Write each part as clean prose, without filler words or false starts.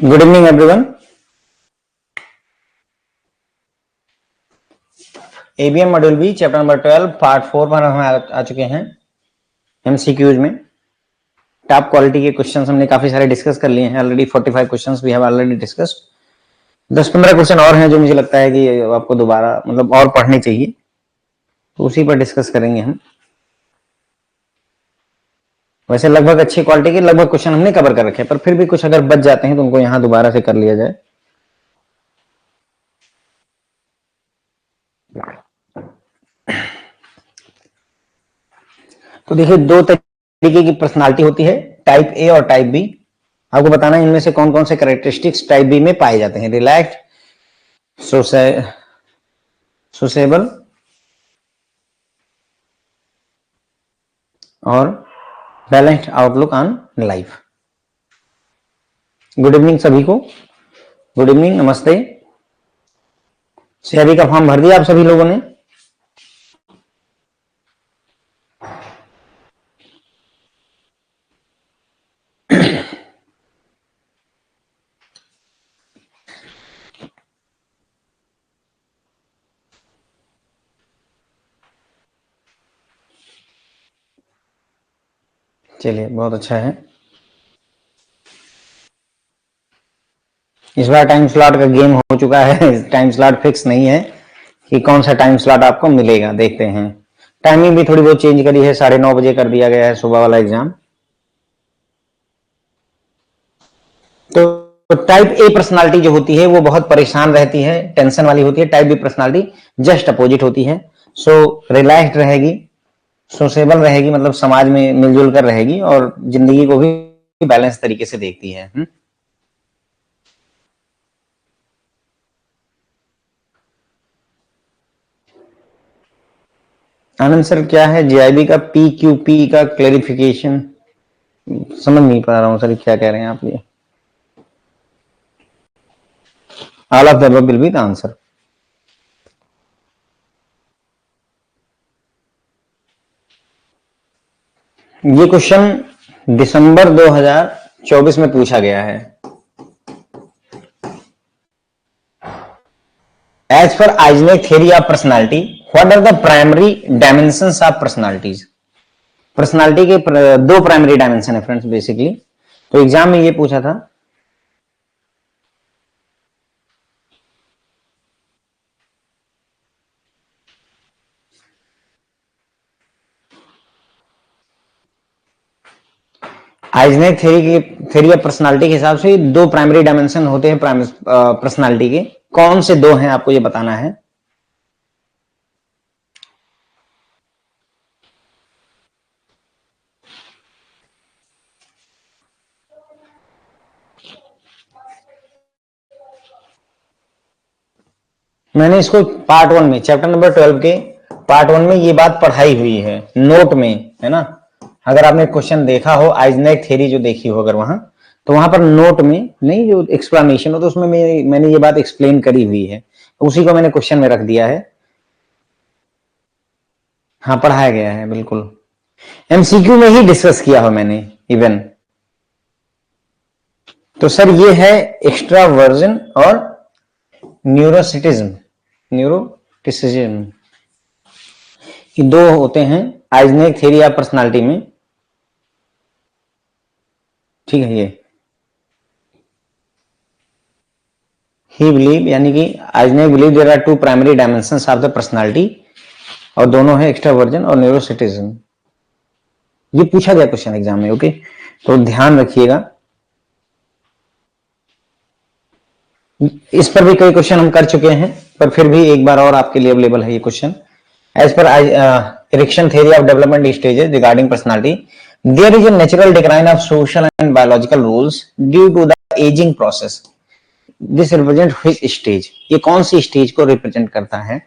Good evening everyone. ABM module B chapter number 12 part 4 पर हम आ चुके हैं। एमसीक्यूज में टॉप क्वालिटी के क्वेश्चंस हमने काफी सारे डिस्कस कर लिए हैं already. 45 questions we have already discussed. 10-15 question और हैं जो मुझे लगता है कि आपको दोबारा मतलब और पढ़ने चाहिए, तो उसी पर डिस्कस करेंगे हम। वैसे लगभग अच्छी क्वालिटी के लगभग क्वेश्चन हमने कवर कर रखे हैं, पर फिर भी कुछ अगर बच जाते हैं तो उनको यहाँ दोबारा से कर लिया जाए। तो देखिए, दो तरीके की पर्सनालिटी होती है, टाइप ए और टाइप बी। आपको बताना है इनमें से कौन कौन से कैरेक्टरिस्टिक्स टाइप बी में पाए जाते हैं। रिलैक्स्ड, सोशेबल और balanced outlook on life. Good evening सभी को। गुड इवनिंग, नमस्ते। सीआरबी का फॉर्म भर दिया आप सभी लोगों ने? चलिए, बहुत अच्छा है। इस बार टाइम स्लॉट का गेम हो चुका है। टाइम स्लॉट फिक्स नहीं है कि कौन सा टाइम स्लॉट आपको मिलेगा। देखते हैं। टाइमिंग भी थोड़ी बहुत चेंज करी है, 9:30 बजे कर दिया गया है सुबह वाला एग्जाम। तो टाइप ए पर्सनालिटी जो होती है वो बहुत परेशान रहती है, टेंशन वाली होती है। Type B personality just opposite होती है। सो रिलैक्स्ड रहेगी, सोशेबल रहेगी, मतलब समाज में मिलजुल कर रहेगी और जिंदगी को भी बैलेंस तरीके से देखती है। आनंद सर, क्या है जीआईबी का पीक्यूपी का क्लेरिफिकेशन? समझ नहीं पा रहा हूं सर, क्या कह रहे हैं आप? ये all of the above will be the answer. ये क्वेश्चन दिसंबर 2024 में पूछा गया है। As per Eysenck theory of personality, what are the primary dimensions of personalities? Personality के दो प्राइमरी डायमेंशन है फ्रेंड्स बेसिकली। तो एग्जाम में ये पूछा था। आइजनेक थ्योरी ऑफ पर्सनालिटी के हिसाब से दो प्राइमरी डायमेंशन होते हैं पर्सनालिटी के। कौन से दो हैं आपको ये बताना है। मैंने इसको पार्ट 1 में, चैप्टर नंबर 12 के पार्ट 1 में ये बात पढ़ाई हुई है, नोट में है ना। अगर आपने क्वेश्चन देखा हो, आइजनेक थ्योरी जो देखी हो अगर वहां, तो वहां पर नोट में नहीं जो एक्सप्लेनेशन हो तो उसमें मैंने ये बात एक्सप्लेन करी हुई है, उसी को मैंने क्वेश्चन में रख दिया है। हाँ, पढ़ाया गया है बिल्कुल। एमसीक्यू में ही डिस्कस किया हो मैंने इवन। तो सर ये है एक्स्ट्रावर्जन और न्यूरोटिसिज्म। न्यूरोटिसिज्म ये दो होते हैं आइजनेक थ्योरी ऑफ पर्सनालिटी में। ठीक है। ये ही बिलीव, यानी कि Eysenck believe there are two primary dimensions of the personality, और दोनों है एक्स्ट्रावर्जन और न्यूरोटिसिज्म। ये पूछा गया क्वेश्चन एग्जाम में। ओके, तो ध्यान रखिएगा। इस पर भी कई क्वेश्चन हम कर चुके हैं, पर फिर भी एक बार और आपके लिए अवेलेबल है ये question. As per Erikson theory of development stages regarding personality, there is a natural decline of social and biological rules due to the ageing process. This represent which stage? ये कौन सी स्टेज को represent करता है?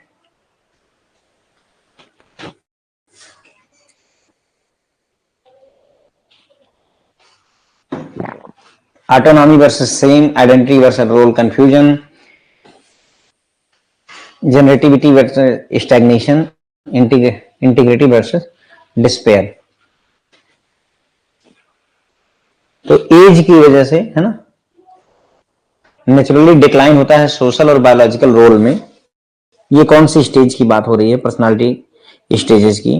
Autonomy versus shame, identity versus role confusion, generativity versus stagnation, integrity versus despair. तो age की वजह से है ना, नेचुरली डिक्लाइन होता है सोशल और बायोलॉजिकल रोल में। ये कौन सी स्टेज की बात हो रही है पर्सनालिटी स्टेजेस की?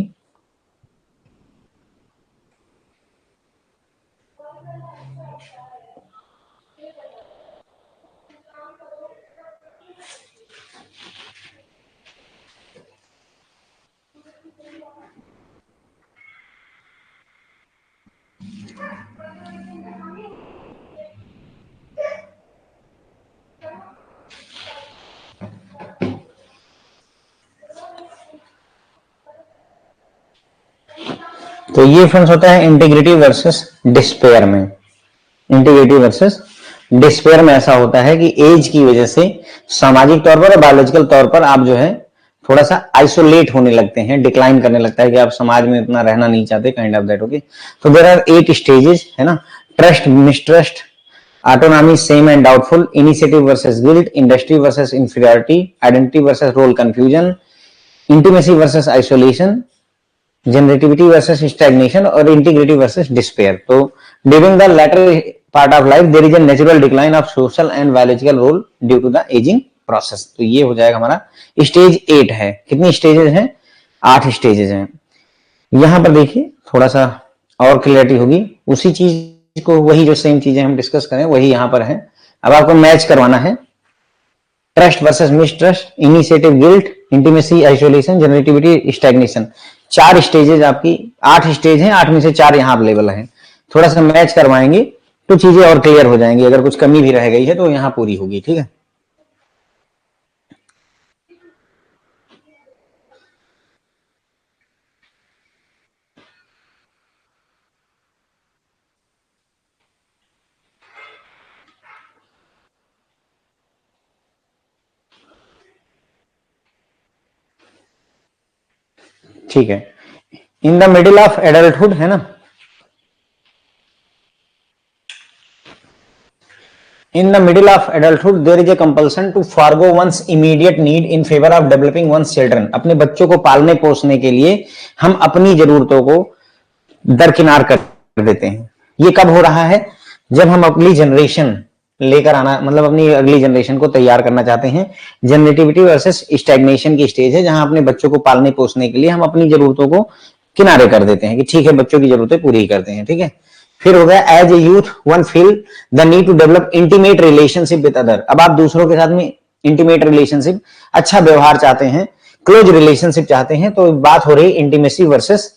तो ये फ्रेंड्स होता है इंटीग्रिटी वर्सेस डिस्पेयर में। इंटीग्रिटी वर्सेस डिस्पेयर में ऐसा होता है कि एज की वजह से सामाजिक तौर पर और बायोलॉजिकल तौर पर आप जो है थोड़ा सा आइसोलेट होने लगते हैं, डिक्लाइन करने लगता है कि आप समाज में इतना रहना नहीं चाहते, काइंड ऑफ दैट। ओके, तो देयर आर 8 स्टेजेस, है ना? Trust, mistrust, autonomy, same and doubtful, initiative versus guilt, industry versus inferiority, identity versus role confusion, intimacy versus isolation, generativity versus stagnation और integrity versus despair। तो during the latter part of life there is a natural decline of social and biological role due to the aging process। तो ये हो जाएगा हमारा stage 8 है। कितनी stages हैं? 8 स्टेजेस हैं। यहां पर देखिए थोड़ा सा और क्लियरिटी होगी, उसी चीज को, वही जो सेम चीजें हम डिस्कस करें वही यहां पर है। अब आपको मैच करवाना है trust versus mistrust, initiative guilt, intimacy isolation, generativity stagnation. 4 stages आपकी, 8 स्टेज हैं, 8 में से 4 यहां अवेलेबल हैं। थोड़ा सा मैच करवाएंगे तो चीजें और क्लियर हो जाएंगी। अगर कुछ कमी भी रह गई है तो यहां पूरी होगी। ठीक है, ठीक है। In the middle of adulthood, है ना, in the middle of adulthood there is a compulsion to forgo one's immediate need in favor of developing one's children। अपने बच्चों को पालने पोसने के लिए हम अपनी जरूरतों को दरकिनार कर देते हैं। ये कब हो रहा है? जब हम अगली जनरेशन लेकर आना, मतलब अपनी अगली जनरेशन को तैयार करना चाहते हैं। जनरेटिविटी वर्सेस स्टैग्नेशन की स्टेज है, जहां अपने बच्चों को पालने पोसने के लिए हम अपनी जरूरतों को किनारे कर देते हैं कि ठीक है बच्चों की जरूरतें पूरी करते हैं। ठीक है, फिर हो गया as a youth one feel the need to develop intimate relationship with other. अब आप दूसरों के साथ में इंटीमेट रिलेशनशिप, अच्छा व्यवहार चाहते हैं, क्लोज रिलेशनशिप चाहते हैं। तो बात हो रही इंटीमेसी वर्सेस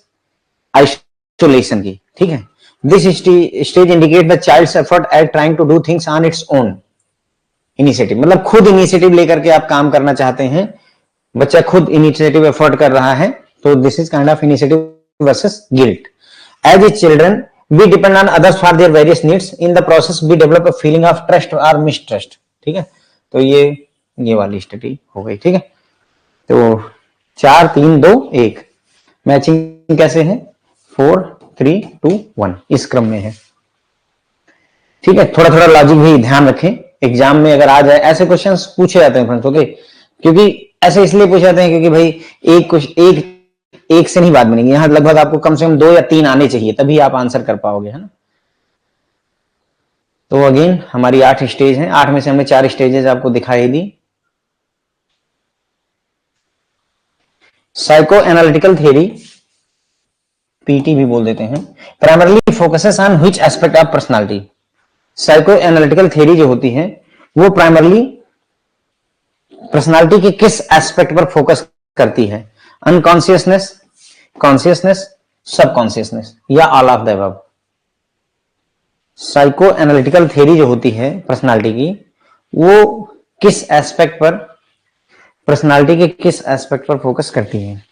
आइसोलेशन की। ठीक है, this stage indicate the child's effort at trying to do things on its own initiative. मतलब खुद इनिशिएटिव लेकर के आप काम करना चाहते हैं, बच्चा खुद इनिशिएटिव एफर्ट कर रहा है, तो this is kind of initiative versus guilt. As a children we depend on others for their various needs, in the process we develop a feeling of trust or mistrust। ठीक है, तो ये वाली स्थिति हो गई। ठीक है, तो 4 3 2 1 मैचिंग कैसे है? 4 3 2 1 इस क्रम में है। ठीक है, थोड़ा थोड़ा लॉजिक भी ध्यान रखें, एग्जाम में अगर आ जाए ऐसे क्वेश्चंस पूछे जाते हैं फ्रेंड्स। ओके, क्योंकि ऐसे इसलिए पूछे जाते हैं क्योंकि भाई एक से नहीं बात बनेगी, यहां लगभग आपको कम से कम 2 या 3 आने चाहिए, तभी आप आंसर कर पाओगे, है ना। तो अगेन हमारी 8 स्टेज हैं, 8 में से हमने 4 स्टेजेस आपको दिखाई दी। साइको एनालिटिकल थियरी, पीटी भी बोल देते हैं, primarily focuses on which aspect of personality. Psycho analytical theory जो होती है वो प्राइमरली पर्सनालिटी के किस एस्पेक्ट पर फोकस करती है? अनकॉन्शियसनेस, कॉन्शियसनेस, सबकॉन्शियसनेस या all of the above. Psycho analytical theory जो होती है पर्सनालिटी की, वो किस एस्पेक्ट पर, पर्सनालिटी के किस एस्पेक्ट पर फोकस करती है?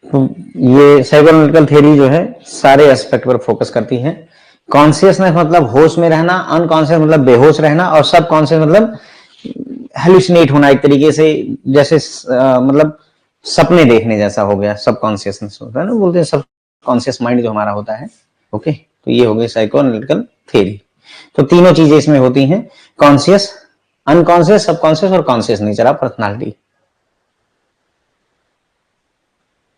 तो ये साइकोएनालिटिकल थ्योरी जो है सारे एस्पेक्ट पर फोकस करती है। कॉन्शियसनेस मतलब होश में रहना, अनकॉन्शियस मतलब बेहोश रहना, और सब कॉन्शियस मतलब हेलुसिनेट होना, एक तरीके से जैसे मतलब सपने देखने जैसा हो गया, सबकॉन्शियस होता है ना, बोलते हैं सब कॉन्शियस माइंड जो हमारा होता है। ओके, तो ये हो गई साइको एनालिटिकल थ्योरी। तो तीनों चीजें इसमें होती हैं, कॉन्शियस, अनकॉन्शियस, सबकॉन्शियस और conscious nature of personality.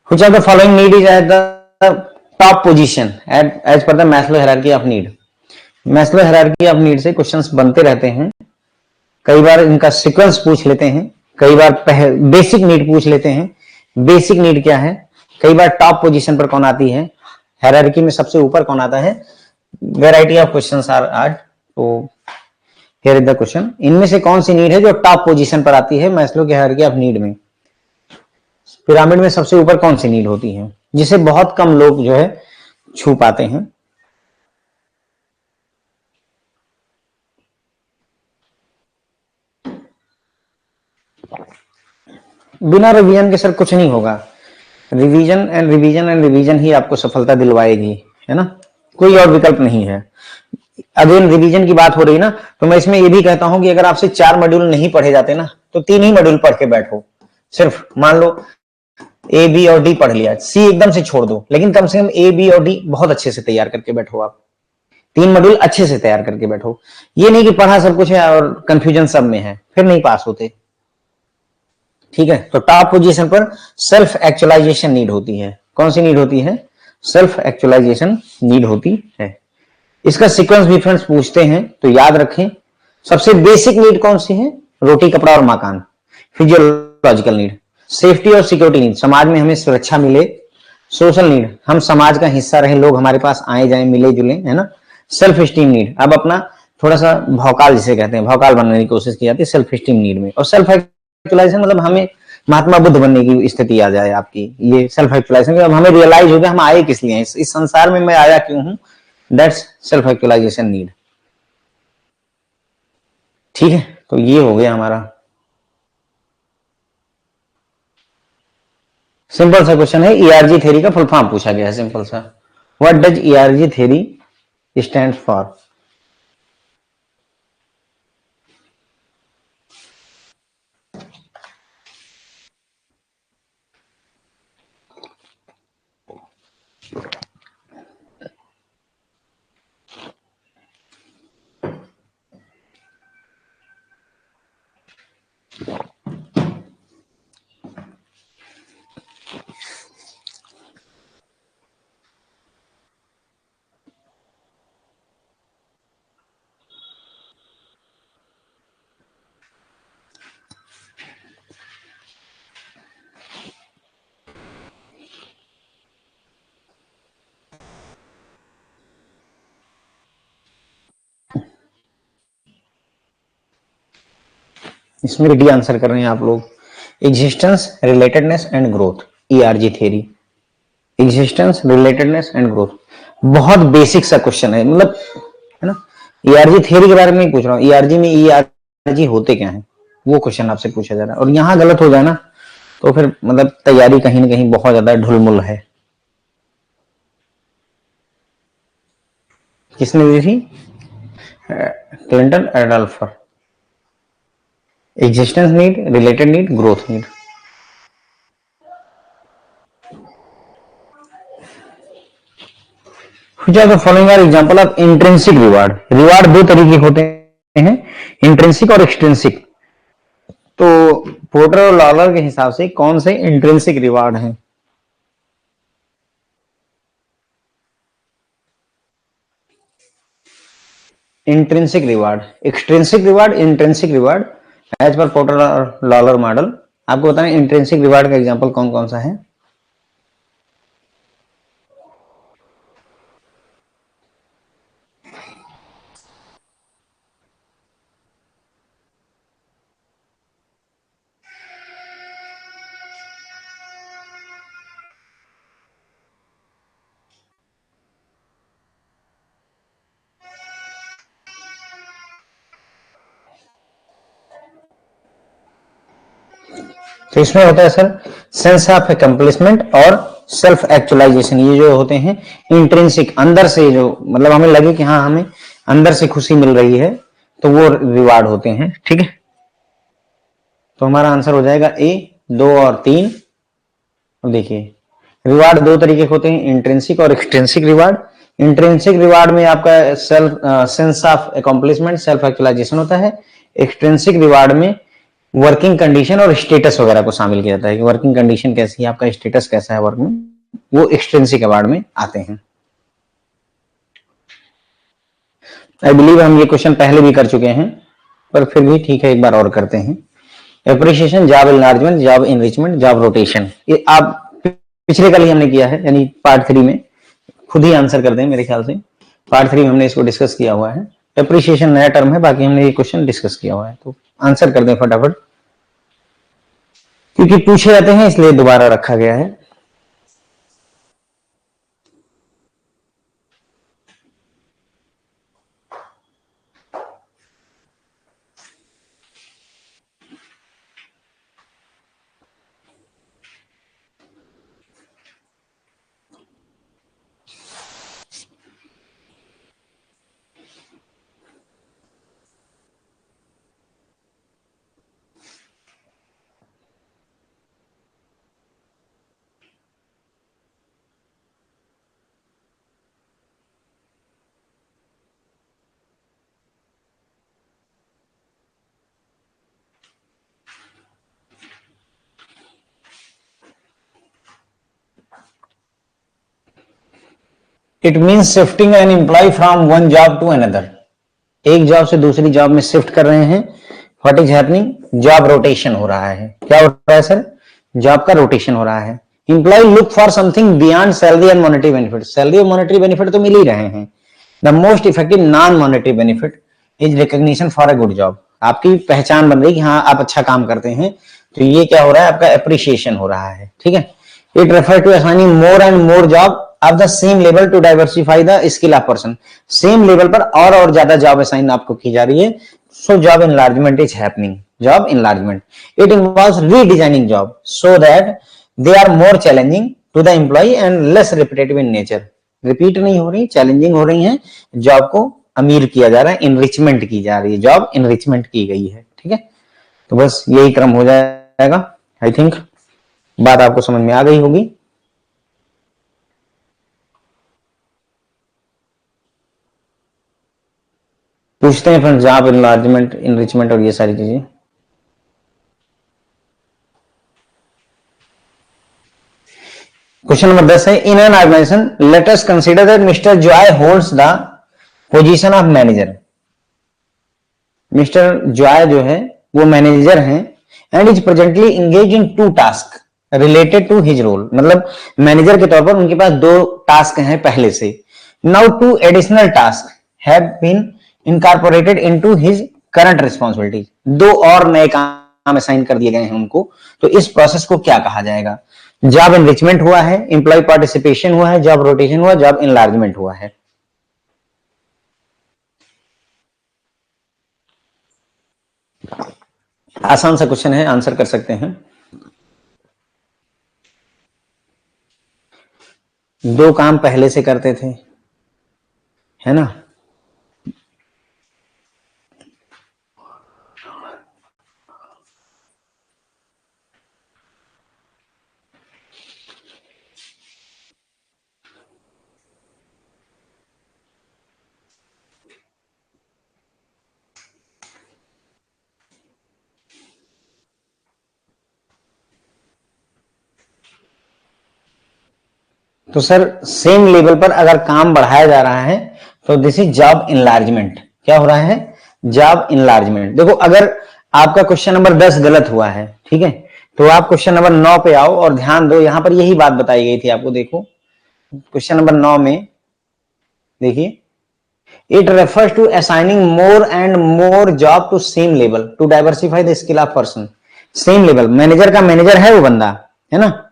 Which of the following need is at the top position as per the Maslow hierarchy of need? Maslow hierarchy of need से questions बनते रहते हैं, कई बार इनका सीक्वेंस पूछ लेते हैं, कई बार बेसिक नीड पूछ लेते हैं। बेसिक नीड क्या है, कई बार टॉप पोजीशन पर कौन आती है, हायरार्की में सबसे ऊपर कौन आता है। Variety of questions are art. तो हियर इज द क्वेश्चन, इनमें से कौन सी नीड है जो टॉप पोजीशन पर आती है मैस्लो के हायरार्की ऑफ नीड में। पिरामिड में सबसे ऊपर कौन सी नीड होती है जिसे बहुत कम लोग जो है छू पाते हैं। बिना रिवीजन के सर कुछ नहीं होगा। Revision and revision and revision ही आपको सफलता दिलवाएगी, है ना, कोई और विकल्प नहीं है। अगेन रिवीजन की बात हो रही ना, तो मैं इसमें ये भी कहता हूं कि अगर आपसे 4 मॉड्यूल नहीं पढ़े जाते ना, तो 3 ही मॉड्यूल पढ़ के बैठो। सिर्फ मान लो ए बी और डी पढ़ लिया, सी एकदम से छोड़ दो, लेकिन कम से कम ए बी और डी बहुत अच्छे से तैयार करके बैठो। आप 3 मॉड्यूल अच्छे से तैयार करके बैठो। ये नहीं कि पढ़ा सब कुछ है और कंफ्यूजन सब में है, फिर नहीं पास होते। ठीक है, तो टॉप पोजीशन पर सेल्फ एक्चुअलाइजेशन नीड होती है। कौन सी नीड होती है, सेल्फ एक्चुअलाइजेशन नीड होती है। इसका सीक्वेंस भी फ्रेंड्स पूछते हैं, तो याद रखें। सबसे बेसिक नीड कौन सी है, रोटी कपड़ा और मकान, फिजियोलॉजिकल नीड। सेफ्टी और सिक्योरिटी नीड, समाज में हमें सुरक्षा मिले। सोशल नीड, हम समाज का हिस्सा रहे, लोग हमारे पास आए जाए, मिले जुले, है ना। सेल्फ स्टीम नीड, अब अपना थोड़ा सा भौकाल जिसे कहते हैं, भौकाल बनने की कोशिश की जाती है सेल्फ स्टीम नीड में। और सेल्फ एक्चुअलाइजेशन मतलब हमें महात्मा बुद्ध बनने की स्थिति आ जाए आपकी, ये सेल्फ एक्चुअलाइजेशन। अब हमें रियलाइज हो गया हम आए किस लिए, इस संसार में मैं आया क्यों हूं, दैट्स सेल्फ एक्चुअलाइजेशन नीड। ठीक है, तो ये हो गया हमारा सिंपल सा क्वेश्चन है। ईआरजी थ्योरी का फुल फॉर्म पूछा गया है, सिंपल सा। What does ERG theory stand for. इसमें डी आंसर कर रहे हैं आप लोग। Existence, relatedness and growth, ERG theory. Existence, relatedness and growth, बहुत बेसिक सा क्वेश्चन है, मतलब, है ना। ईआरजी थ्योरी के बारे में नहीं पूछ रहा हूँ, ईआरजी में ईआरजी होते क्या है वो क्वेश्चन आपसे पूछा जा रहा है। और यहां गलत हो जाए ना, तो फिर मतलब तैयारी कहीं ना कहीं बहुत ज्यादा ढुलमुल है। किसने दी थी, Clinton Alderfer. Existence need, related need, growth need. Which of the following are example of intrinsic reward? Reward दो तरीके होते हैं, इंट्रिंसिक और एक्सट्रिंसिक। तो पोर्टर और लॉलर के हिसाब से कौन से इंट्रिंसिक रिवार्ड हैं। Intrinsic reward, extrinsic reward, intrinsic reward, as per Porter और लॉलर मॉडल। आपको बताएं इंट्रिंसिक रिवार्ड का एग्जांपल कौन कौन सा है। तो इसमें होता है सर सेंस ऑफ अकम्प्लिशमेंट और सेल्फ एक्चुअलाइजेशन, ये जो होते हैं इंट्रिंसिक, अंदर से जो मतलब हमें लगे कि हाँ हमें अंदर से खुशी मिल रही है, तो वो रिवार्ड होते हैं। ठीक है, तो हमारा आंसर हो जाएगा ए, 2 और 3। अब देखिए रिवार्ड दो तरीके के होते हैं, इंट्रिंसिक और एक्सट्रिंसिक रिवार्ड। इंट्रिंसिक रिवार्ड में आपका self sense of accomplishment, self actualization होता है। एक्सट्रिंसिक रिवार्ड में वर्किंग कंडीशन और स्टेटस वगैरह को शामिल किया जाता है कि वर्किंग कंडीशन कैसी है, आपका स्टेटस कैसा है वर्क में, वो एक्सट्रिंसिक रिवार्ड में आते हैं। आई बिलीव हम ये क्वेश्चन पहले भी कर चुके हैं, पर फिर भी ठीक है एक बार और करते हैं। Appreciation, job enlargement, job enrichment, job rotation, ये आप पिछले कल ही हमने किया है, यानी पार्ट 3 में खुद ही आंसर कर दें मेरे ख्याल से। पार्ट 3 में हमने इसको डिस्कस किया हुआ है। एप्रिसिएशन नया टर्म है, बाकी हमने ये क्वेश्चन डिस्कस किया हुआ है, तो आंसर कर दें फटाफट, क्योंकि पूछे जाते हैं इसलिए दोबारा रखा गया है। It means shifting an employ from one job to another, एक जॉब से दूसरी जॉब में शिफ्ट कर रहे हैं। What is happening, job rotation हो रहा है। क्या हो रहा है सर, जॉब का रोटेशन हो रहा है। Employ look for something beyond salary and monetary benefit, salary और मॉनेटरी बेनिफिट तो मिल ही रहे हैं। The most effective non monetary benefit is recognition for a good job, आपकी पहचान बन रही कि हाँ आप अच्छा काम करते हैं, तो ये क्या हो रहा है, आपका एप्रिसिएशन हो रहा है। ठीक है, it refer to assigning more and more job of the same level to diversify the skill of person, same level पर और ज्यादा जॉब असाइन आपको की जा रही है। So job enlargement is happening, job enlargement. It involves redesigning job so that they are more challenging to the employ and less repetitive in nature, repeat नहीं हो रही, चैलेंजिंग हो रही हैं, जॉब को अमीर किया जा रहा है, इनरिचमेंट की जा रही है, जॉब इनरिचमेंट की गई है। ठीक है, तो बस यही क्रम हो जाएगा। आई थिंक बात आपको समझ में आ गई होगी। पूछते हैं फ्रेंड्स, जॉब इनलार्जमेंट, इनरिचमेंट और ये सारी चीजें। क्वेश्चन नंबर 10 है, in an organization let us consider that mister Joy holds the position of manager. Mister Joy जो है वो मैनेजर हैं and is presently engage in 2 task related to his role, मतलब मैनेजर के तौर पर उनके पास 2 टास्क हैं पहले से। Now 2 additional task have been incorporated into his current responsibility, 2 और नए काम असाइन कर दिए गए हैं उनको। तो इस प्रोसेस को क्या कहा जाएगा, जॉब एनरिचमेंट हुआ है, एम्प्लॉय पार्टिसिपेशन हुआ है, जॉब रोटेशन हुआ, जॉब इनलार्जमेंट हुआ है। आसान सा क्वेश्चन है, आंसर कर सकते हैं। 2 काम पहले से करते थे, है ना। तो सर सेम लेवल पर अगर काम बढ़ाया जा रहा है तो दिस इज जॉब इनलार्जमेंट। क्या हो रहा है, जॉब इनलार्जमेंट। देखो अगर आपका क्वेश्चन नंबर 10 गलत हुआ है, ठीक है, तो आप क्वेश्चन नंबर 9 पे आओ और ध्यान दो, यहां पर यही बात बताई गई थी आपको। देखो क्वेश्चन नंबर 9 में देखिए, it refers to assigning more and more job to same level to diversify the skill of person. Same level, manager का मैनेजर है वो बंदा, है ना,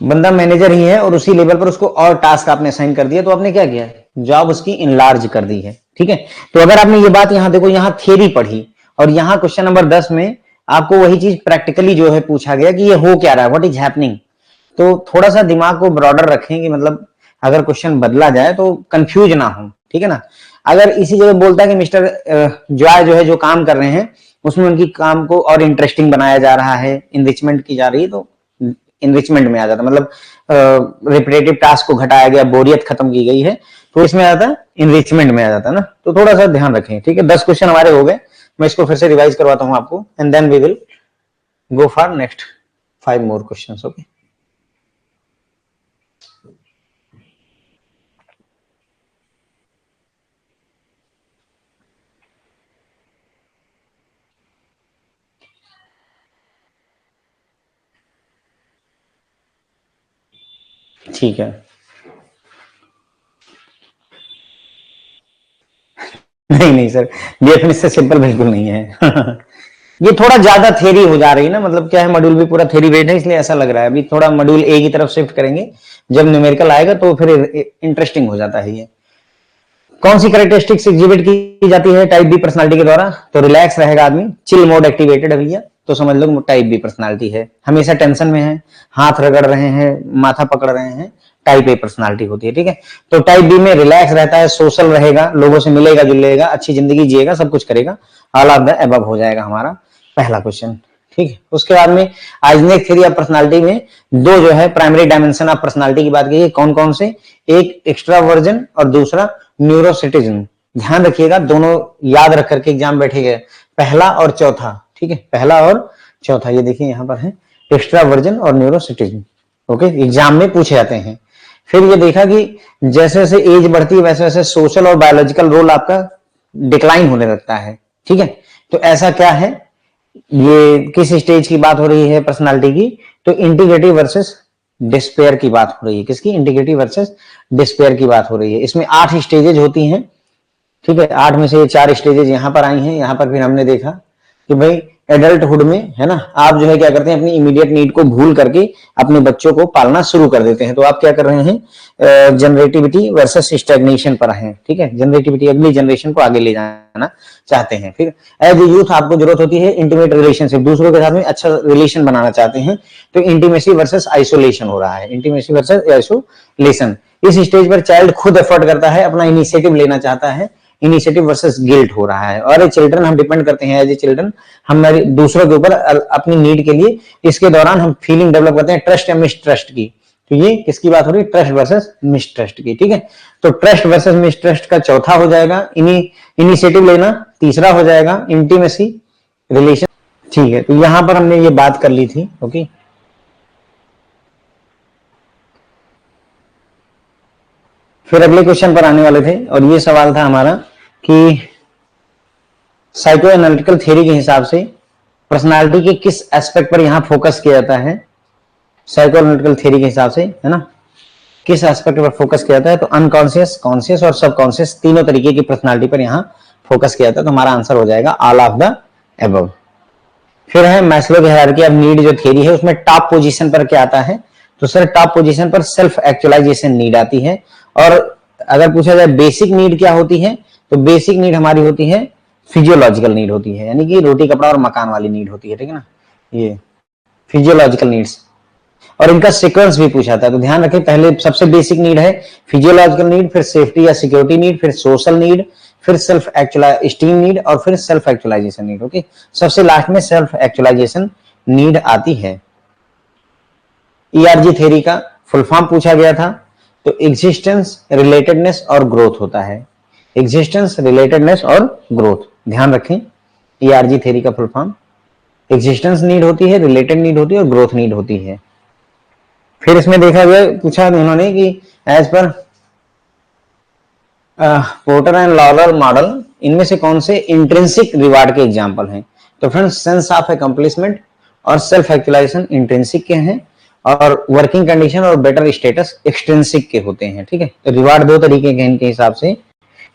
बंदा मैनेजर ही है और उसी लेवल पर उसको और टास्क आपने असाइन कर दिया, तो आपने क्या किया, जॉब उसकी इनलार्ज कर दी है। ठीक है, तो अगर आपने ये बात यहां देखो, यहां थियरी पढ़ी और यहां क्वेश्चन नंबर 10 में आपको वही चीज प्रैक्टिकली जो है पूछा गया कि ये हो क्या रहा है, व्हाट इज हैपनिंग। तो थोड़ा सा दिमाग को ब्रॉडर रखें कि मतलब अगर क्वेश्चन बदला जाए तो कंफ्यूज ना हो, ठीक है ना। अगर इसी जगह बोलता है कि मिस्टर जॉय जो है जो काम कर रहे हैं उसमें उनकी काम को और इंटरेस्टिंग बनाया जा रहा है, इनरिचमेंट की जा रही है, तो इनरिचमेंट में आ जाता, मतलब रिपीटेटिव टास्क को घटाया गया, बोरियत खत्म की गई है, तो इसमें आ जाता है इनरिचमेंट में आ जाता है ना। तो थोड़ा सा ध्यान रखें, ठीक है। 10 क्वेश्चन हमारे हो गए, मैं इसको फिर से रिवाइज करवाता हूं आपको, and then we will go for next 5 more questions. Okay, ठीक है। नहीं नहीं सर, बीएफएम से सिंपल बिल्कुल नहीं है। ये थोड़ा ज्यादा थ्योरी हो जा रही है ना, मतलब क्या है, मॉड्यूल भी पूरा थ्योरी बेस्ड है, इसलिए ऐसा लग रहा है। अभी थोड़ा मॉड्यूल ए की तरफ शिफ्ट करेंगे, जब न्यूमेरिकल आएगा तो फिर इंटरेस्टिंग हो जाता है ये। कौन सी कैरेक्टरिस्टिक्स एग्जिबिट की जाती है टाइप बी पर्सनालिटी के द्वारा? तो रिलैक्स रहेगा आदमी, चिल मोड एक्टिवेटेड है भैया, तो समझ लो टाइप बी पर्सनालिटी है। हमेशा टेंशन में है, हाथ रगड़ रहे हैं, माथा पकड़ रहे हैं, टाइप ए पर्सनालिटी होती है, ठीक है। तो टाइप बी में रिलैक्स रहता है, सोशल रहेगा, लोगों से मिलेगा जुलेगा, अच्छी जिंदगी जिएगा, सब कुछ करेगा, ऑल ऑफ द अबव हो जाएगा हमारा पहला क्वेश्चन, ठीक है। उसके बाद में आइजनेक थ्योरी ऑफ पर्सनालिटी में दो जो है प्राइमरी डायमेंशन ऑफ पर्सनालिटी की बात की है, कौन कौन से? एक एक्स्ट्रावर्जन और दूसरा न्यूरोसिटिज्म। ध्यान रखिएगा, दोनों याद रख करके एग्जाम बैठेगा, पहला और चौथा, ठीक है, पहला और चौथा, ये देखिए यहां पर है एक्स्ट्रावर्जन और न्यूरोसिटिज्म। ओके, एग्जाम में पूछे जाते हैं। फिर ये देखा कि जैसे जैसे एज बढ़ती है वैसे वैसे सोशल और बायोलॉजिकल रोल आपका डिक्लाइन होने लगता है, ठीक है। तो ऐसा क्या है, ये किस स्टेज की बात हो रही है पर्सनालिटी की? तो इंटीग्रेटिव वर्सेस डिस्पेयर की बात हो रही है। किसकी? इंटीग्रेटिव वर्सेस डिस्पेयर की बात हो रही है। इसमें 8 स्टेजेज होती हैं, ठीक है। 8 में से ये 4 स्टेजेज यहां पर आई हैं। यहां पर फिर हमने देखा कि भाई एडल्टहुड में है ना, आप जो है क्या करते हैं, अपनी इमीडिएट नीड को भूल करके अपने बच्चों को पालना शुरू कर देते हैं। तो आप क्या कर रहे हैं, जनरेटिविटी वर्सेस स्टैग्नेशन पर हैं, ठीक है। जनरेटिविटी, अगली जनरेशन को आगे ले जाना चाहते हैं। फिर एज ए यूथ आपको जरूरत होती है इंटीमेट रिलेशनशिप, दूसरों के साथ में अच्छा रिलेशन बनाना चाहते हैं, तो इंटीमेसी वर्सेस आइसोलेशन हो रहा है, इंटीमेसी वर्सेस आइसोलेशन। इस स्टेज पर चाइल्ड खुद एफर्ट करता है, अपना इनिशिएटिव लेना चाहता है, इनिशिएटिव वर्सेस गिल्ट हो रहा है। और चिल्ड्रन हम डिपेंड करते हैं, एज ए चिल्ड्रन हमारे दूसरों के ऊपर अपनी नीड के लिए, इसके दौरान हम फीलिंग डेवलप करते हैं ट्रस्ट या मिसट्रस्ट की। तो ये किसकी बात हो रही है? ट्रस्ट वर्सेस मिसट्रस्ट की, ठीक है। तो ट्रस्ट वर्सेस मिसट्रस्ट का चौथा हो जाएगा इनिशिएटिव लेना, तीसरा हो जाएगा इंटीमेसी रिलेशन, ठीक है। तो यहां पर हमने ये बात कर ली थी, ओके। फिर अगले क्वेश्चन पर आने वाले थे, और ये सवाल था हमारा कि साइको एनालिटिकल थ्योरी के हिसाब से पर्सनालिटी के किस एस्पेक्ट पर यहां फोकस किया जाता है? साइको एनालिटिकल थ्योरी के हिसाब से, है ना, किस एस्पेक्ट पर फोकस किया जाता है? तो अनकॉन्शियस, कॉन्शियस और सबकॉन्शियस, तीनों तरीके की पर्सनालिटी पर यहां फोकस किया जाता है। तो हमारा आंसर हो जाएगा ऑल ऑफ द अबव। फिर है मैस्लो की हायरार्की ऑफ नीड जो थ्योरी है, उसमें टॉप पोजीशन पर क्या आता है? तो सर टॉप पोजीशन पर सेल्फ एक्चुअलाइजेशन नीड आती है। और अगर पूछा जाए बेसिक नीड क्या होती है, तो बेसिक नीड हमारी होती है फिजियोलॉजिकल नीड होती है, यानी कि रोटी कपड़ा और मकान वाली नीड होती है, ठीक है ना, ये फिजियोलॉजिकल नीड्स। और इनका सीक्वेंस भी पूछा था, तो ध्यान रखें, पहले सबसे बेसिक नीड है फिजियोलॉजिकल नीड, फिर सेफ्टी या सिक्योरिटी नीड, फिर सोशल नीड, फिर सेल्फ एक्चुअलाइजेशन नीड, और फिर सेल्फ एक्चुअलाइजेशन नीड, ओके। सबसे लास्ट में सेल्फ एक्चुअलाइजेशन नीड आती है। ईआरजी थ्योरी का फुल फॉर्म पूछा गया था, तो एग्जिस्टेंस, रिलेटेडनेस और ग्रोथ होता है। एग्जिस्टेंस, रिलेटेडनेस और ग्रोथ, ध्यान रखें, ईआरजी थ्योरी का फुल फॉर्म एग्जिस्टेंस नीड होती है, रिलेटेड नीड होती है और ग्रोथ नीड होती है। फिर इसमें देखा गया, पूछा उन्होंने कि as per porter and लॉरर model, इनमें से कौन से इंट्रिंसिक रिवार्ड के एग्जांपल हैं? तो फ्रेंड्स सेंस ऑफ अकम्प्लिशमेंट और सेल्फ एक्चुअलाइजेशन इंट्रिंसिक के हैं, और वर्किंग कंडीशन और बेटर स्टेटस एक्सटेंसिक के होते हैं, ठीक है। तो रिवार्ड दो तरीके के इनके हिसाब से,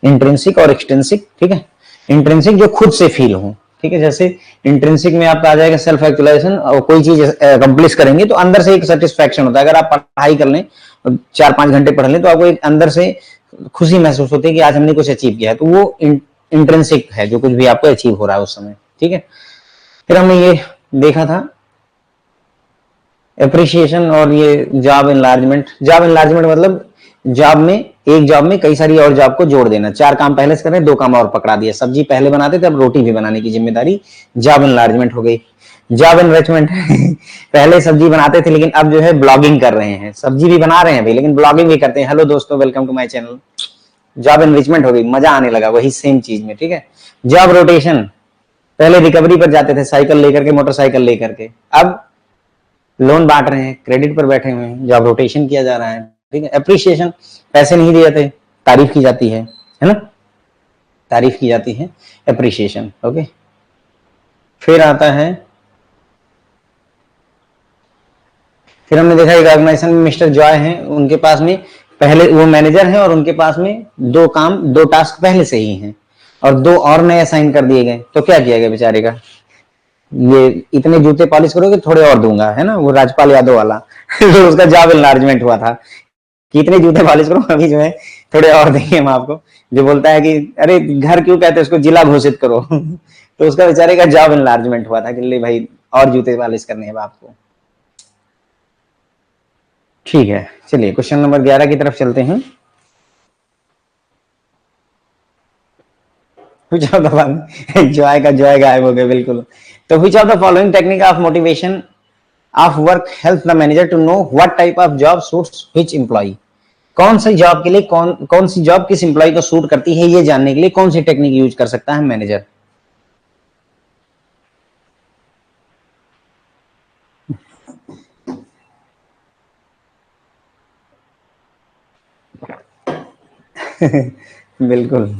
इंट्रिंसिक और एक्सटेंसिक, ठीक है। इंट्रिंसिक जो खुद से फील हो, ठीक है, जैसे इंट्रिंसिक में आपका आ जाएगा सेल्फ एक्चुअलाइजेशन, और कोई चीज अकम्प्लिश करेंगे तो अंदर से एक सेटिस्फैक्शन होता है। अगर आप पढ़ाई कर लें, 4-5 घंटे पढ़ लें, तो आपको एक अंदर से खुशी महसूस होती है कि आज हमने कुछ अचीव किया है, तो वो इंट्रिंसिक है, जो कुछ भी आपको अचीव हो रहा है उस समय, ठीक है। फिर हमने ये देखा था एप्रिसिएशन और ये जॉब एनलार्जमेंट। जॉब एनलार्जमेंट मतलब जॉब में, एक जॉब में कई सारी और जॉब को जोड़ देना। 4 काम पहले से कर रहे हैं, 2 काम और पकड़ा दिया। सब्जी पहले बनाते थे, अब रोटी भी बनाने की जिम्मेदारी, जॉब एनलार्जमेंट हो गई। जॉब एनरिचमेंट पहले सब्जी बनाते थे लेकिन अब जो है ब्लॉगिंग कर रहे हैं। सब्जी भी बना रहे हैं भाई लेकिन ब्लॉगिंग भी करते हैं। हेलो दोस्तों, welcome to my channel. Job enrichment हो गई, मजा आने लगा वही सेम चीज में, ठीक है। जॉब रोटेशन, पहले रिकवरी पर जाते थे साइकिल लेकर के, मोटरसाइकिल लेकर के, अब लोन बांट रहे हैं, क्रेडिट पर बैठे हुए हैं, जॉब रोटेशन किया जा रहा है, ठीक है। एप्रिसिएशन, पैसे नहीं दिए जाते, तारीफ की जाती है ना, तारीफ की जाती है, एप्रिसिएशन, ओके। फिर आता है, फिर हमने देखा एक ऑर्गेनाइजेशन में मिस्टर जॉय हैं, उनके पास में पहले वो मैनेजर हैं और उनके पास में 2 काम, 2 टास्क पहले से ही हैं और 2 और नए असाइन कर दिए गए। तो क्या किया गया बेचारे का, ये इतने जूते पॉलिश करोगे थोड़े और दूंगा, है ना, वो राजपाल यादव वाला तो उसका जॉब एनलार्जमेंट हुआ था कि इतने जूते पॉलिश करो, अभी जो है थोड़े और देंगे हम आपको। जो बोलता है कि अरे घर क्यों कहते हैं उसको, जिला घोषित करो तो उसका बेचारे का जॉब एनलार्जमेंट हुआ था कि ले भाई और जूते पॉलिश करने हैं आपको। ठीक है, चलिए क्वेश्चन नंबर 11 की तरफ चलते हैं। जॉय का जॉय गायब हो गया बिल्कुल। तो which of the following technique of motivation of work help the manager to know what type of job suits which employ. कौन सी जॉब के लिए कौन सी जॉब किस एम्प्लॉय को सूट करती है, ये जानने के लिए कौन सी टेक्निक यूज कर सकता है मैनेजर। बिल्कुल।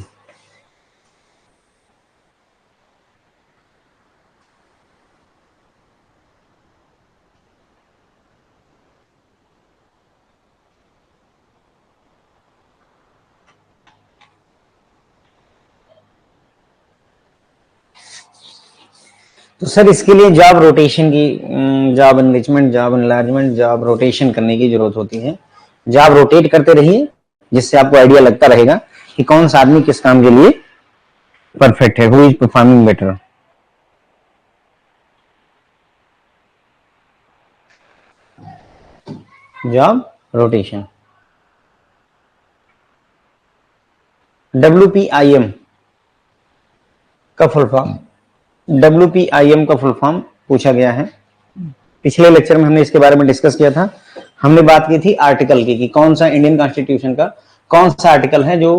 तो सर इसके लिए जॉब रोटेशन की, job enrichment, job enlargement, job rotation करने की जरूरत होती है। जॉब रोटेट करते रहिए जिससे आपको आइडिया लगता रहेगा कि कौन सा आदमी किस काम के लिए परफेक्ट है, who is performing better. Job rotation, WPIM का फुल फॉर्म, WPIM का फुल फॉर्म पूछा गया है। पिछले लेक्चर में हमने इसके बारे में डिस्कस किया था। हमने बात की थी आर्टिकल की कि कौन सा इंडियन कॉन्स्टिट्यूशन का कौन सा आर्टिकल है जो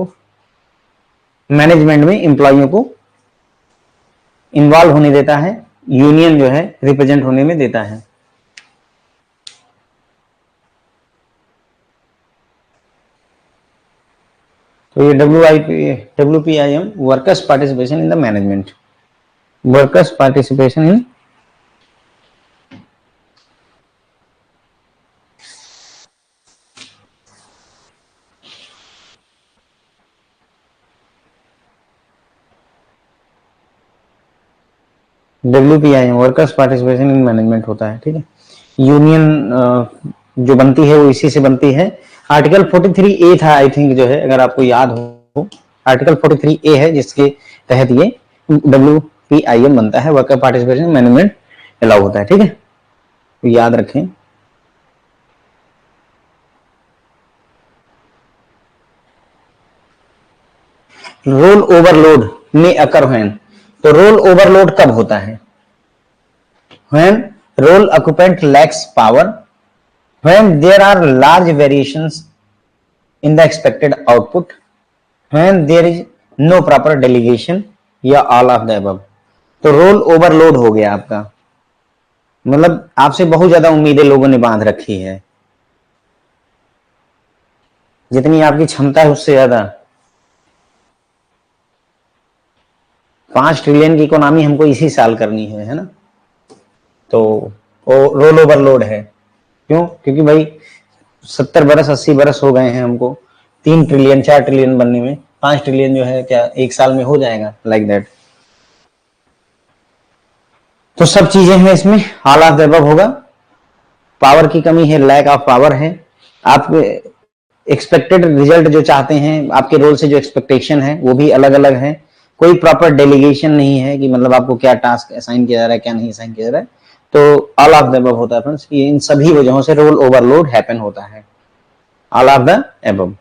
मैनेजमेंट में एम्प्लॉइयों को इन्वॉल्व होने देता है, यूनियन जो है रिप्रेजेंट होने में देता है। तो ये WPIM, workers participation in the management, workers participation in WPIM, workers participation in management होता है, ठीक है। यूनियन जो बनती है वो इसी से बनती है। आर्टिकल 43A था आई थिंक, जो है अगर आपको याद हो, आर्टिकल 43A है जिसके तहत ये WPIM बनता है, वर्कर पार्टिसिपेशन मैनेजमेंट अलाउ होता है, ठीक है, तो याद रखें। रोल ओवरलोड में अकर व्हेन, तो रोल ओवरलोड कब होता है, when role occupant lacks power, when there are large variations in the expected output, when there is no proper delegation, या all of the above। तो रोल ओवरलोड हो गया आपका, मतलब आपसे बहुत ज्यादा उम्मीदें लोगों ने बांध रखी है, जितनी आपकी क्षमता है उससे ज्यादा। 5 ट्रिलियन की इकोनॉमी हमको इसी साल करनी है ना, तो रोल ओवरलोड है। क्यों? क्योंकि भाई 70 बरस 80 बरस हो गए हैं हमको 3 ट्रिलियन 4 ट्रिलियन बनने में, 5 ट्रिलियन जो है क्या एक साल में हो जाएगा, लाइक दैट। तो सब चीजें हैं इसमें, ऑल ऑफ द अबव होगा। पावर की कमी है, लैक ऑफ पावर है, आप एक्सपेक्टेड रिजल्ट जो चाहते हैं, आपके रोल से जो एक्सपेक्टेशन है वो भी अलग अलग है। कोई प्रॉपर डेलीगेशन नहीं है कि मतलब आपको क्या टास्क असाइन किया जा रहा है, क्या नहीं असाइन किया जा रहा है। तो ऑल ऑफ द अबव होता है फ्रेंड्स, इन सभी वजहों से रोल ओवरलोड हैपन होता है। All of the above.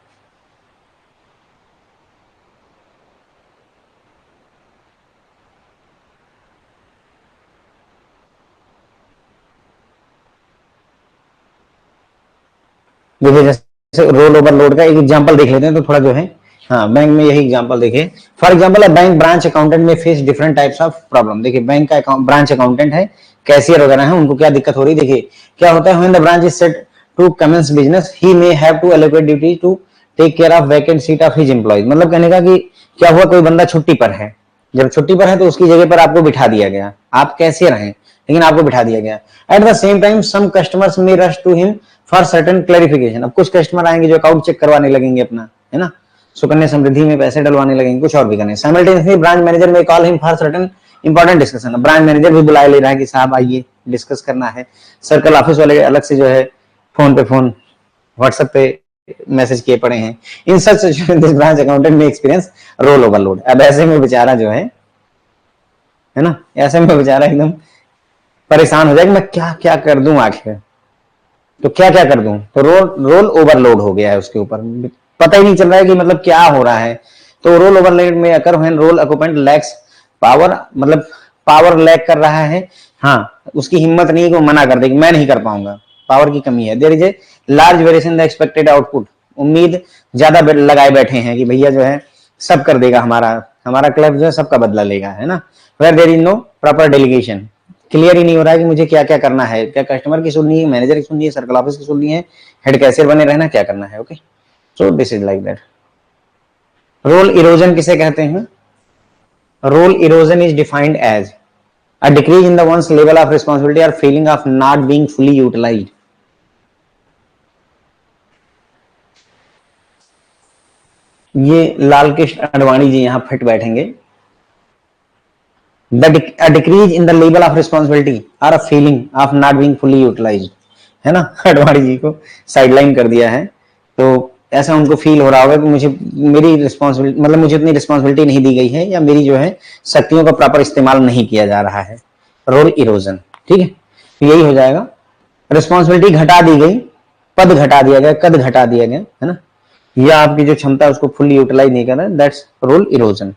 देखिए जैसे रोल ओवर लोड का एक एग्जांपल देख लेते हैं तो थोड़ा जो है, हाँ बैंक में यही एग्जांपल देखिए। For example a bank branch accountant may face different types of problem. देखिए बैंक का ब्रांच अकाउंटेंट है, कैशियर वगैरह है, उनको क्या दिक्कत हो रही है। देखिए क्या होता है, when the branch is set to commence business he may have to allocate duty to take care of vacant seat of his employees. मतलब कहने का कि क्या हुआ, कोई बंदा छुट्टी पर है, जब छुट्टी पर है तो उसकी जगह पर आपको बिठा दिया गया, आप कैशियर हैं लेकिन आपको बिठा दिया गया। At the same time some customers may rush to him for certain clarification. अब कुछ कस्टमर आएंगे जो अकाउंट चेक करवाने लगेंगे अपना, है ना, सुकन्या समृद्धि में पैसे डलवाने लगेंगे, कुछ और भी करने। साइमल्टेनियसली ब्रांच मैनेजर में call him for certain important discussion. Branch manager भी बुलाया ले रहा है कि साहब आइए डिस्कस करना है। सर्कल ऑफिस वाले अलग से जो है फोन पे फोन व्हाट्सएप पे मैसेज किए पड़े हैं। इन सच दिस ब्रांच अकाउंटेंट में एक्सपीरियंस रोल ओवरलोड। अब ऐसे में बेचारा जो है ना, ऐसे में बेचारा एकदम परेशान हो जाएगा, मैं क्या क्या कर दूं आखिर, तो क्या क्या कर दूं, तो रोल ओवरलोड हो गया है उसके ऊपर, पता ही नहीं चल रहा है कि मतलब क्या हो रहा है। तो रोल ओवरलोड में occur when role occupant lacks power, मतलब पावर लैक कर रहा है, हाँ उसकी हिम्मत नहीं है कि वो मना कर दे कि मैं नहीं कर पाऊंगा, पावर की कमी है। There is a large variation the expected output. उम्मीद ज्यादा लगाए बैठे हैं कि भैया जो है सब कर देगा, हमारा हमारा क्लब जो है सबका बदला लेगा, है ना। Where there is no proper delegation. Clear ही नहीं हो रहा है कि मुझे क्या क्या करना है, क्या कस्टमर की सुननी है, मैनेजर की सुननी है, सर्कल ऑफिस की सुननी है, हेड कैशियर बने रहना, क्या करना है। Okay, so this is like that. Role erosion किसे कहते हैं? Role erosion is defined as a decrease in the one's level of responsibility or feeling of not being fully utilized. ये लाल कृष्ण अडवाणी जी यहां फिट बैठेंगे। A decrease in the level of responsibility or a feeling of not being fully utilized, है ना। अडवाणी जी को sideline कर दिया है, तो ऐसा उनको फील हो रहा होगा कि मुझे मेरी रिस्पॉन्सिबिलिटी, मतलब मुझे इतनी रिस्पॉन्सिबिलिटी नहीं दी गई है, या मेरी जो है शक्तियों का प्रॉपर इस्तेमाल नहीं किया जा रहा है। रोल इरोजन, ठीक है, तो यही हो जाएगा। रिस्पॉन्सिबिलिटी घटा दी गई, पद घटा दिया गया, कद घटा दिया गया, है ना, या आपकी जो क्षमता है उसको फुल्ली यूटिलाइज नहीं कर रहा, that's role erosion.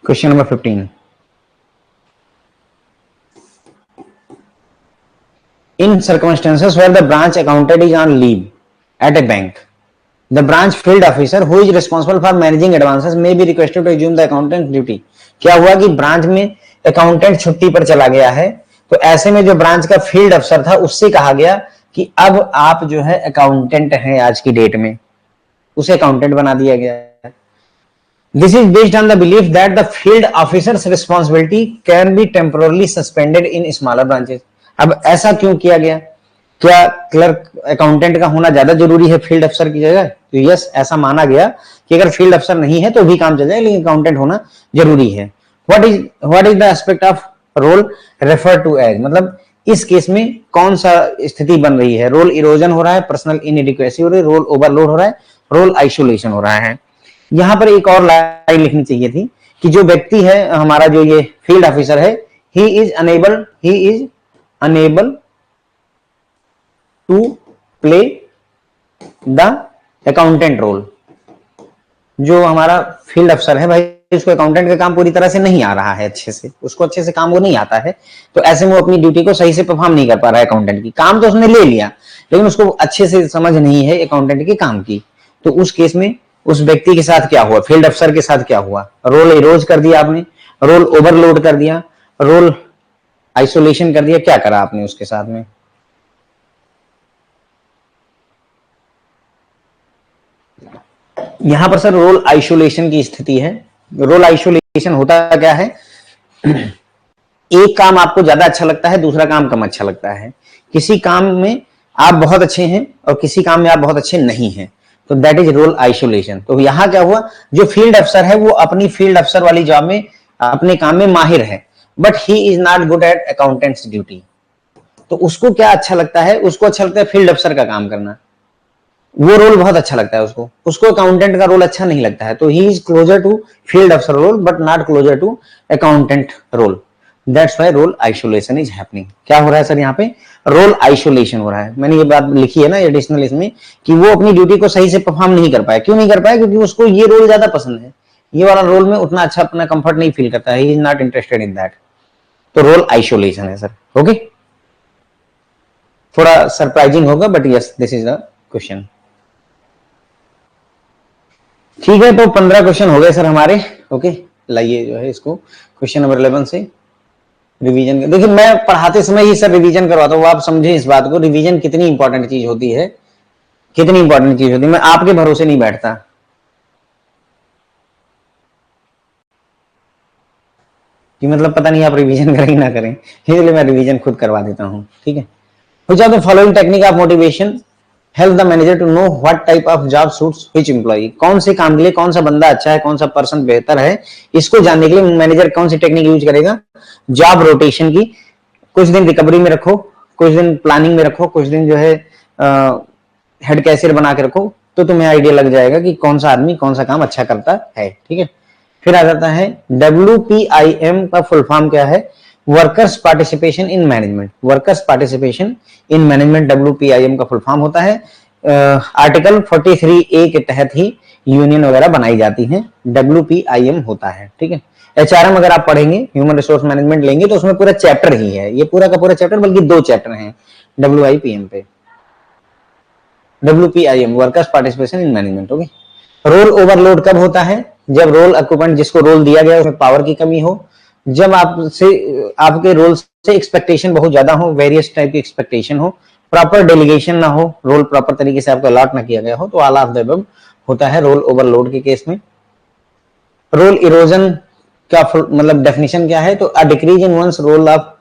Question number 15। In circumstances where the branch accountant is on leave at a bank, the branch field officer who is responsible for managing advances may be requested to assume the accountant duty। क्या हुआ कि branch में accountant छुट्टी पर चला गया है, तो ऐसे में जो ब्रांच का फील्ड अफसर था उससे कहा गया कि अब आप जो है अकाउंटेंट हैं आज की डेट में, उसे अकाउंटेंट बना दिया गया। This is based on the belief that the field officer's responsibility can be temporarily suspended in smaller branches। अब ऐसा क्यों किया गया? क्या क्लर्क अकाउंटेंट का होना ज्यादा जरूरी है फील्ड अफसर की जगह? तो यस, ऐसा माना गया कि अगर फील्ड अफसर नहीं है तो भी काम चल जाए, लेकिन अकाउंटेंट होना जरूरी है। What is the aspect of role refer to as, मतलब इस केस में कौन सा स्थिति बन रही है? रोल इरोजन हो रहा है, पर्सनल इनएडिक्वेसी हो रही है, रोल ओवरलोड हो रहा है, रोल आइसोलेशन हो रहा है। यहां पर एक और लाइन लिखनी चाहिए थी कि जो व्यक्ति है हमारा, जो ये फील्ड ऑफिसर है, he is unable to play the accountant role. जो हमारा फील्ड अफसर है भाई, उसको अकाउंटेंट का काम पूरी तरह से नहीं आ रहा है, अच्छे से उसको अच्छे से काम वो नहीं आता है, तो ऐसे में वो अपनी ड्यूटी को सही से परफॉर्म नहीं कर पा रहा है। अकाउंटेंट की काम तो उसने ले लिया, लेकिन उसको अच्छे से समझ नहीं है अकाउंटेंट के काम की। तो उस केस में उस व्यक्ति के साथ क्या हुआ, फील्ड अफसर के साथ क्या हुआ? रोल इरोज कर दिया आपने, रोल ओवरलोड कर दिया, रोल आइसोलेशन कर दिया, क्या करा आपने उसके साथ में? यहां पर सर रोल आइसोलेशन की स्थिति है। रोल आइसोलेशन होता क्या है, एक काम आपको ज्यादा अच्छा लगता है, दूसरा काम कम अच्छा लगता है। किसी काम में आप बहुत अच्छे हैं और किसी काम में आप बहुत अच्छे नहीं हैं, तो दैट इज रोल आइसोलेशन। तो यहां क्या हुआ, जो फील्ड अफसर है वो अपनी फील्ड अफसर वाली जॉब में, अपने काम में माहिर है, but he is not good at accountants duty. तो उसको क्या अच्छा लगता है? उसको अच्छा लगता है फील्ड अफसर का काम करना, वो रोल बहुत अच्छा लगता है उसको, उसको अकाउंटेंट का रोल अच्छा नहीं लगता है। तो he is closer to field अफसर role but not closer to accountant role. That's why role isolation is happening. क्या हो रहा है सर यहाँ पे? रोल आइसोलेशन हो रहा है। मैंने ये बात लिखी है ना एडिशनल इसमें कि वो अपनी ड्यूटी को सही से परफॉर्म नहीं कर पाया। क्यों नहीं कर पाया? क्योंकि उसको ये रोल ज्यादा पसंद है, ये वाला रोल में उतना अच्छा अपना कंफर्ट नहीं फील करता है, he is not interested in that. तो रोल आइसोलेशन है सर। ओके, थोड़ा सरप्राइजिंग होगा but yes this is the question. ठीक है, तो 15 क्वेश्चन हो गए सर हमारे। ओके, लाइए जो है इसको क्वेश्चन नंबर 11 से रिवीजन। देखिए मैं पढ़ाते समय ही सर रिवीजन करवाता हूँ, आप समझे इस बात को, रिवीजन कितनी इंपॉर्टेंट चीज होती है, कितनी इंपॉर्टेंट चीज होती है। मैं आपके भरोसे नहीं बैठता कि मतलब पता नहीं आप रिवीजन करें ना करें, इसलिए मैं रिवीजन खुद करवा देता हूँ। ठीक है, which are the following technique of motivation help the manager to know what type of job suits which employee। कौन से काम के लिए कौन सा बंदा अच्छा है, कौन सा पर्सन बेहतर है, इसको जानने के लिए मैनेजर कौन सी टेक्निक यूज करेगा? जॉब रोटेशन की। कुछ दिन रिकवरी में रखो, कुछ दिन प्लानिंग में रखो, कुछ दिन जो है हेड कैशियर बना के रखो, तो तुम्हें आइडिया लग जाएगा कि कौन सा आदमी कौन सा काम अच्छा करता है। ठीक है, फिर आ जाता है WPIM का फुल फॉर्म क्या है? Workers participation in management. Workers participation in management WPIM का फुल फॉर्म होता है। आर्टिकल 43A के तहत ही यूनियन वगैरह बनाई जाती हैं, WPIM होता है। ठीक है, HRM अगर आप पढ़ेंगे, ह्यूमन रिसोर्स मैनेजमेंट लेंगे, तो उसमें पूरा चैप्टर ही है, ये पूरा का पूरा चैप्टर, बल्कि 2 चैप्टर हैं WIPM पे। WPIM workers participation in management. Okay, role overload कब होता है? जब रोल ऑक्यूपेंट जिसको रोल दिया गया है उसमें पावर की कमी हो, जब आपसे आपके रोल से एक्सपेक्टेशन बहुत ज्यादा हो, वेरियस टाइप की एक्सपेक्टेशन हो, प्रॉपर डेलीगेशन ना हो, रोल प्रॉपर तरीके से आपको अलॉट ना किया गया हो, तो ऑल ऑफ द अबव होता है रोल ओवरलोड के केस में। रोल इरोजन का मतलब डेफिनेशन क्या है? तो a decrease in one's role of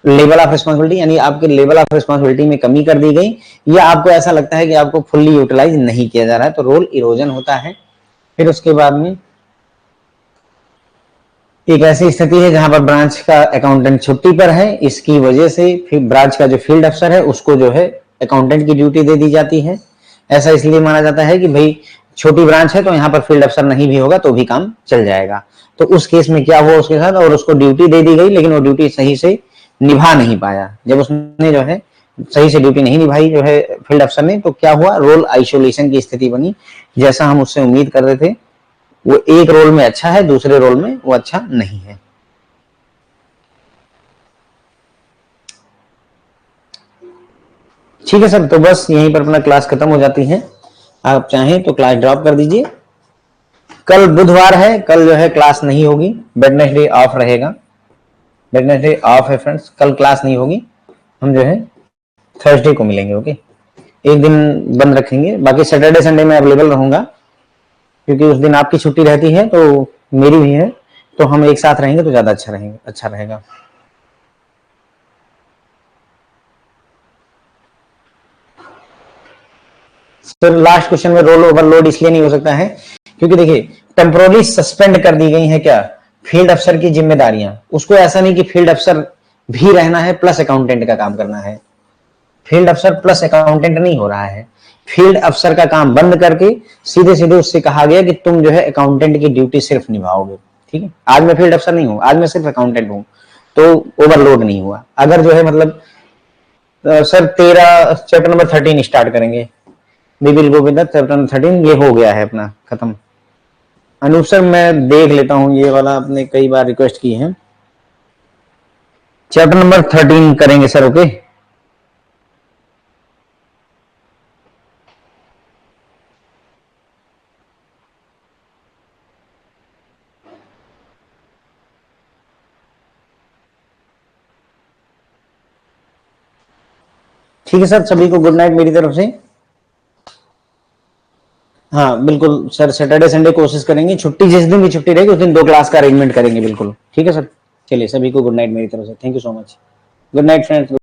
level of responsibility, यानी आपके लेवल ऑफ रिस्पॉन्सिबिलिटी में कमी कर दी गई, या आपको ऐसा लगता है कि आपको फुल्ली यूटिलाइज नहीं किया जा रहा है, तो रोल इरोजन होता है। फिर उसके बाद में एक ऐसी स्थिति है जहां पर ब्रांच का अकाउंटेंट छुट्टी पर है, इसकी वजह से फिर ब्रांच का जो फील्ड अफसर है उसको जो है अकाउंटेंट की ड्यूटी दे दी जाती है। ऐसा इसलिए माना जाता है कि भाई छोटी ब्रांच है तो यहाँ पर फील्ड अफसर नहीं भी होगा तो भी काम चल जाएगा। तो उस केस में क्या हुआ उसके साथ, और उसको ड्यूटी दे दी गई लेकिन वो ड्यूटी सही से निभा नहीं पाया। जब उसने जो है सही से ड्यूटी नहीं निभाई जो है फील्ड अफसर ने, तो क्या हुआ? रोल आइसोलेशन की स्थिति बनी, जैसा हम उससे उम्मीद कर रहे थे। वो एक रोल में अच्छा है, दूसरे रोल में वो अच्छा नहीं है। ठीक है सर, तो बस यहीं पर अपना क्लास खत्म हो जाती है। आप चाहें तो क्लास ड्रॉप कर दीजिए। कल बुधवार है, कल जो है क्लास नहीं होगी, वेडनेसडे ऑफ रहेगा। वेडनेसडे ऑफ है फ्रेंड्स, कल क्लास नहीं होगी, हम जो है थर्सडे को मिलेंगे। ओके, एक दिन बंद रखेंगे, बाकी सैटरडे संडे में अवेलेबल रहूंगा, क्योंकि उस दिन आपकी छुट्टी रहती है तो मेरी भी है, तो हम एक साथ रहेंगे तो ज्यादा अच्छा रहेगा। सर लास्ट क्वेश्चन में रोल ओवरलोड इसलिए नहीं हो सकता है क्योंकि देखिए टेम्पोरली सस्पेंड कर दी गई है क्या फील्ड अफसर की जिम्मेदारियां। उसको ऐसा नहीं कि फील्ड अफसर भी रहना है प्लस अकाउंटेंट का काम करना है, फील्ड अफसर प्लस अकाउंटेंट नहीं हो रहा है। फील्ड अफसर का काम बंद करके सीधे सीधे उससे कहा गया कि तुम जो है अकाउंटेंट की ड्यूटी सिर्फ निभाओगे। ठीक है, आज मैं फील्ड अफसर नहीं हूं, आज मैं सिर्फ अकाउंटेंट हूं, तो ओवरलोड नहीं हुआ। अगर जो है मतलब सर 13 चैप्टर नंबर 13 स्टार्ट करेंगे, we will go with the chapter number 13, ये हो गया है अपना खत्म। अनूप सर मैं देख लेता हूं, ये वाला आपने कई बार रिक्वेस्ट की है, चैप्टर नंबर 13 करेंगे सर। ओके ठीक है सर, सभी को गुड नाइट मेरी तरफ से। हाँ बिल्कुल सर, सैटरडे संडे कोशिश करेंगे, छुट्टी जिस दिन भी छुट्टी रहेगी उस दिन 2 क्लास का अरेंजमेंट करेंगे बिल्कुल। ठीक है सर, चलिए सभी को गुड नाइट मेरी तरफ से, thank you so much, good night friends.